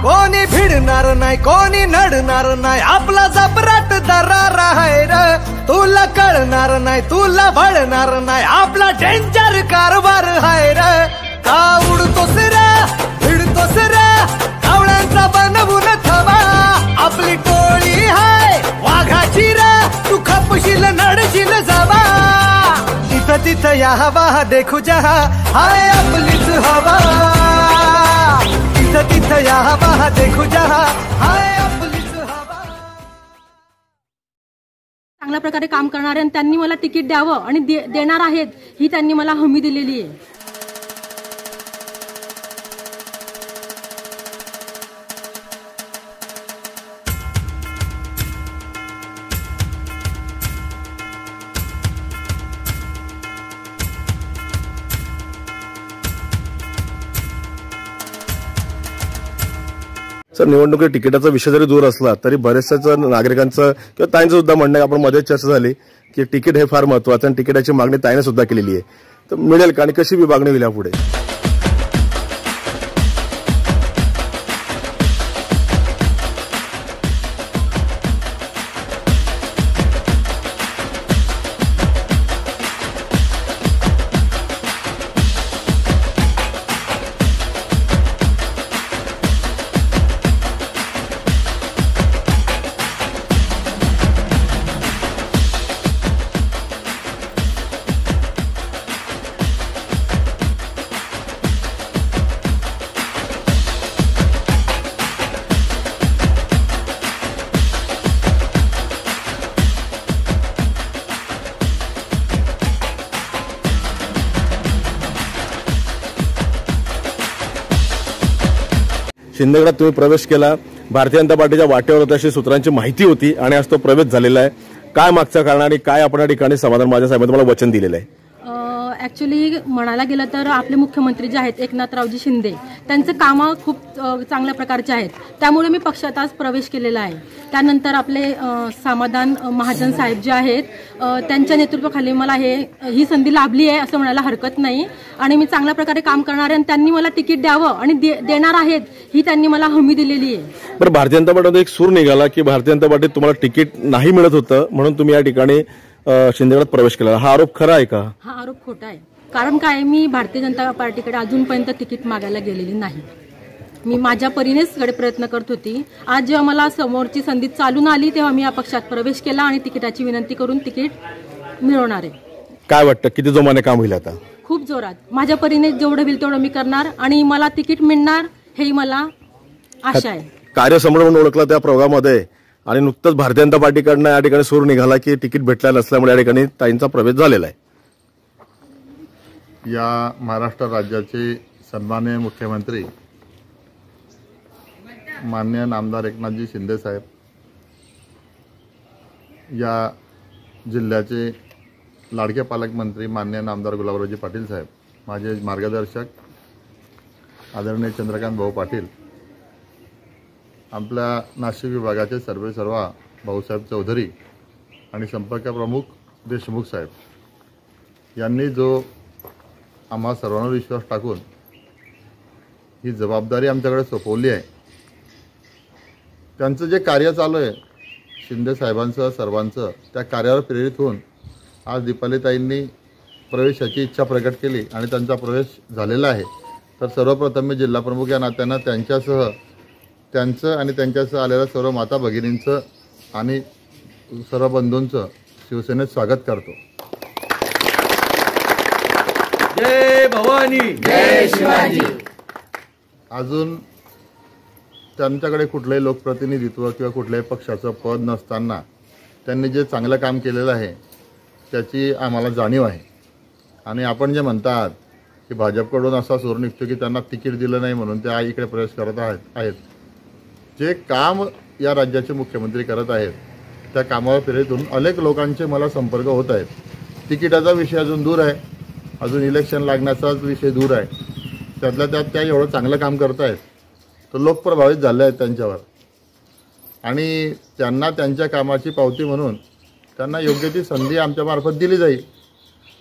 कोणी भिडणार नाही कोणी नडणार नाही आपला जबराट दरार आहे रे तुला कळणार नाही तुला भळणार नाही आपला डेंजर कारभार आहे रे का उडतोस रे भिडतोस रे कावळ्यांचा बनवून थवा आपली टोळी हाय वाघाची रे तू खपशील नडशील जावा तिथं तिथं या हवा देखू जहा हाय आपलीच हवा तिथं तिथं या हवा देखू जहा हाय आपलीच हवा। चांगल्या प्रकारे काम करणारे आणि त्यांनी मला तिकीट द्यावं आणि देणार आहेत ही त्यांनी मला हमी दिलेली आहे। सर, निवडणुकीत तिकिटाचा विषय जरी दूर असला तरी बरेचशाच नागरिकांचं किंवा ताईंचं सुद्धा म्हणणं आपण मध्ये चर्चा झाली की तिकीट हे फार महत्वाचं आणि तिकिटाची मागणी ताईने सुद्धा केलेली आहे, तर मिळेल का आणि कशी विभागणी होईल यापुढे? शिंदेगडात तुम्ही प्रवेश केला, भारतीय जनता पार्टीच्या वाटेवर होत्या अशी सूत्रांची माहिती होती आणि आज तो प्रवेश झालेला आहे। काय मागचं कारण आणि काय आपण या ठिकाणी समाधान माझ्या साहेबांनी तुम्हाला वचन दिलेलं आहे? ऍक्च्युली म्हणायला गेलं तर आपले मुख्यमंत्री जे आहेत एकनाथरावजी शिंदे त्यांचे कामं खूप चांगल्या प्रकारचे आहेत, त्यामुळे मी पक्षात आज प्रवेश केलेला आहे। त्यानंतर आपले समाधान महाजन साहेब जे आहेत त्यांच्या नेतृत्वाखाली मला ही संधी लाभली आहे असं म्हणायला हरकत नाही आणि मी चांगल्या प्रकारे काम करणार आहे आणि त्यांनी मला तिकीट द्यावं आणि देणार आहेत ही त्यांनी मला हमी दिलेली आहे। बरं, भारतीय जनता पार्टीमध्ये एक सूर निघाला की भारतीय जनता पार्टीत तुम्हाला तिकीट नाही मिळत होतं म्हणून तुम्ही या ठिकाणी शिंदेगडात प्रवेश केला, हा आरोप खरा आहे का? हा आरोप खोटा आहे। कारण काय, मी भारतीय जनता पार्टीकडे अजूनपर्यंत तिकीट मागायला गेलेली नाही, मी माझ्या परीनेच सगळे प्रयत्न करत होती। आज जेव्हा मला समोरची संधी चालून आली तेव्हा मी या पक्षात प्रवेश केला आणि तिकिटाची विनंती करून तिकीट मिळवणार आहे। काय वाटतं किती जोमाने काम होईल आता? खूप जोरात, माझ्या परीने जेवढं होईल तेवढं मी करणार आणि मला तिकीट मिळणार हेही मला आशा आहे। कार्यसम्राट म्हणून ओळखला त्या प्रोग्राममध्ये आणि नुकतंच भारतीय जनता पार्टीकडनं या ठिकाणी सूर निघाला की तिकीट भेटलेलं नसल्यामुळे या ठिकाणी ताईंचा प्रवेश झालेला आहे। या महाराष्ट्र राज्याचे सन्माननीय मुख्यमंत्री माननीय नामदार एकनाथजी शिंदे साहेब, या जिल्ह्याचे लाडके पालकमंत्री माननीय नामदार गुलाबरावजी पाटील साहेब, माझे मार्गदर्शक आदरणीय चंद्रकांत भाऊ पाटील, आपल्या नाशिक विभागाचे सर्वेसर्वा भाऊसाहेब चौधरी आणि संपर्क प्रमुख देशमुख साहेब यांनी जो आम्हा सर्वांवर विश्वास टाकून ही जबाबदारी आमच्याकडे सोपवली आहे, त्यांचं जे कार्य चालू आहे शिंदे साहेबांचं सर्वांचं, त्या कार्यावर प्रेरित होऊन आज दीपालीताईंनी प्रवेशाची इच्छा प्रकट केली आणि त्यांचा प्रवेश झालेला आहे। तर सर्वप्रथम मी जिल्हाप्रमुख या नात्यानं त्यांचं आणि त्यांच्यासह आलेल्या सर्व माता भगिनींचं आणि सर्व बंधूंचं शिवसेनेत स्वागत करतो। जय भवानी जय शिवाजी। अजून त्यांच्याकडे कुठलंही लोकप्रतिनिधित्व किंवा कुठल्याही पक्षाचं पद नसताना त्यांनी जे चांगलं काम केलेलं आहे त्याची आम्हाला जाणीव आहे आणि आपण जे म्हणतात की भाजपकडून असा सूर निघतो की त्यांना तिकीट दिलं नाही म्हणून ते इकडे प्रवेश करत आहेत, जे काम या राज्याचे मुख्यमंत्री करत आहेत त्या कामावर प्रेरित होऊन अनेक लोकांचे मला संपर्क होत आहेत। तिकिटाचा विषय अजून दूर आहे, अजून इलेक्शन लागण्याचाच विषय दूर आहे, त्यातल्या त्यात त्या एवढं चांगलं काम करत आहेत तर लोक प्रभावित झाले आहेत त्यांच्यावर आणि त्यांना त्यांच्या कामाची पावती म्हणून त्यांना योग्य ती संधी आमच्यामार्फत दिली जाईल।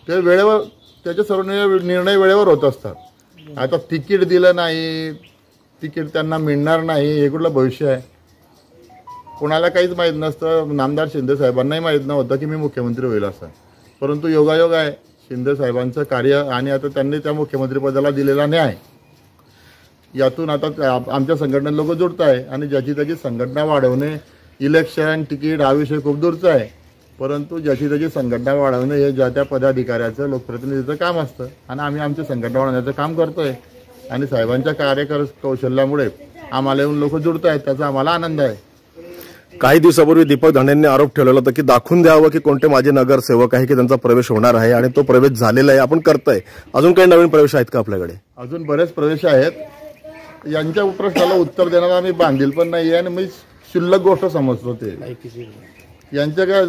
ते वेळेवर त्याचे सर्व निर्णय वेळेवर होत असतात। आता तिकीट दिलं नाही, तिकीट त्यांना मिळणार नाही हे कुठलं भविष्य आहे? कोणाला काहीच माहीत नसतं. नामदार शिंदे साहेबांनाही माहीत नव्हतं की मी मुख्यमंत्री होईल असं. परंतु योगायोग आहे शिंदे साहेबांचं कार्य आणि आता त्यांनी त्या मुख्यमंत्रीपदाला दिलेला न्याय, यातून आता आमच्या संघटनेत लोक जुळत आहे आणि ज्याची त्याची संघटना वाढवणे, इलेक्शन तिकीट हा विषय खूप दूरचा आहे. परंतु ज्याची त्याची संघटना वाढवणे हे ज्या त्या पदाधिकाऱ्याचं लोकप्रतिनिधीचं काम असतं आणि आम्ही आमची संघटना वाढवण्याचं काम करतोय आणि साहेबांच्या कौशल्यामुळे आम्हाला येऊन लोक जुळत आहेत, त्याचा आम्हाला आनंद आहे. काही दिवसापूर्वी दीपक धांडेंनी आरोप ठेवलेला होता की दाखवून द्यावं की कोणते माझे नगरसेवक आहे की त्यांचा प्रवेश होणार आहे आणि तो प्रवेश झालेला आहे, आपण करताय. अजून काही नवीन प्रवेश आहेत का आपल्याकडे? अजून बरेच प्रवेश आहेत. यांच्या प्रश्नाला उत्तर देणारा आम्ही बांधील पण नाही आणि मी शिल्लक गोष्ट समजतो ते. यांच्या काय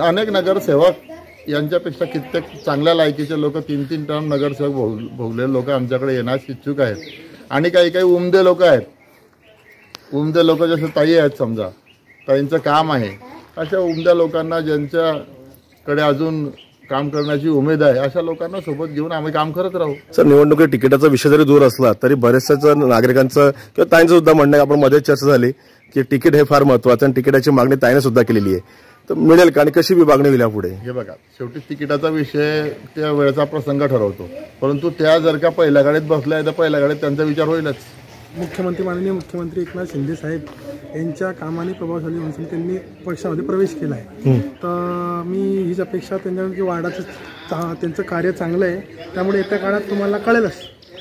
अनेक नगरसेवक यांच्यापेक्षा कित्येक चांगल्या लायकीचे लोक 3-3 टर्म नगरसेवक भोगलेले लोक आमच्याकडे येण्यास इच्छुक आहेत आणि काही काही उमदे लोक आहेत. उमदे लोक जसे ताई आहेत, समजा ताईंचं काम आहे, अशा उमद्या लोकांना ज्यांच्याकडे अजून काम करण्याची उमेद आहे अशा लोकांना सोबत घेऊन आम्ही काम करत राहू. सर, निवडणुकीत तिकिटाचा विषय जरी दूर असला तरी बरेचशाच नागरिकांचं किंवा ताईंचं सुद्धा म्हणणं आहे, आपण मध्ये चर्चा झाली की तिकीट हे फार महत्वाचं आणि तिकिटाची मागणी ताईने सुद्धा केलेली आहे. तर मिळेल का आणि कशी विभागणी होईल यापुढे? हे बघा, शेवटी तिकिटाचा विषय त्या वेळेचा प्रसंग ठरवतो. परंतु त्या जर का पहिल्या गाडीत बसल्या तर पहिल्या गाडीत त्यांचा विचार होईलच. माननीय मुख्यमंत्री एकनाथ शिंदे साहेब यांच्या कामाने प्रभावशाली म्हणून त्यांनी पक्षामध्ये प्रवेश केला आहे. तर मी हीच अपेक्षा त्यांच्याकडून की वार्डाचं त्यांचं कार्य चांगलं आहे, त्यामुळे येत्या काळात तुम्हाला कळेलच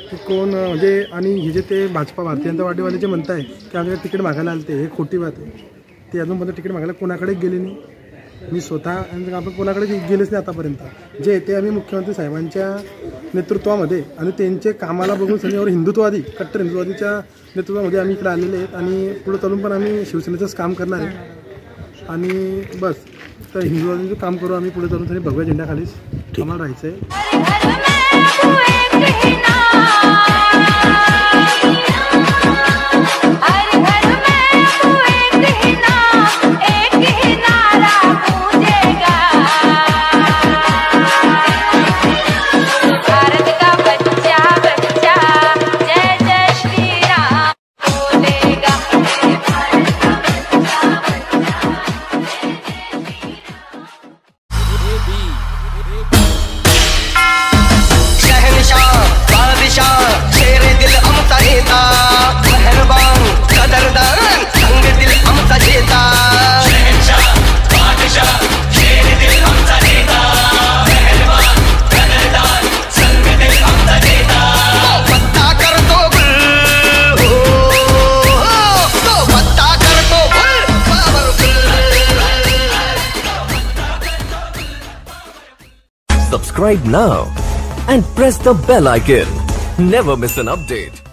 की कोण म्हणजे. आणि हे जे ते भाजपा भारतीय जनता पार्टीवाले जे म्हणताय की आमच्याकडे तिकीट मागायला आले हे खोटी बात आहे. ते अजूनपर्यंत तिकीट मागायला कोणाकडे गेले नाही. मी स्वतः आपण कोणाकडे गेलेच नाही आतापर्यंत. जे येते आम्ही मुख्यमंत्री साहेबांच्या नेतृत्वामध्ये आणि त्यांचे कामाला बघून सगळ्यावर हिंदुत्ववादी कट्टर हिंदुत्ववादीच्या नेतृत्वामध्ये आम्ही इकडे आलेले आहेत आणि पुढे चालून पण आम्ही शिवसेनेचंच काम करणार आहे आणि बस. तर हिंदुत्ववादीचं काम करू आम्ही पुढे चालून भगव्या झेंड्याखालीच आम्हाला राहायचं आहे. Subscribe now and press the bell icon. Never miss an update.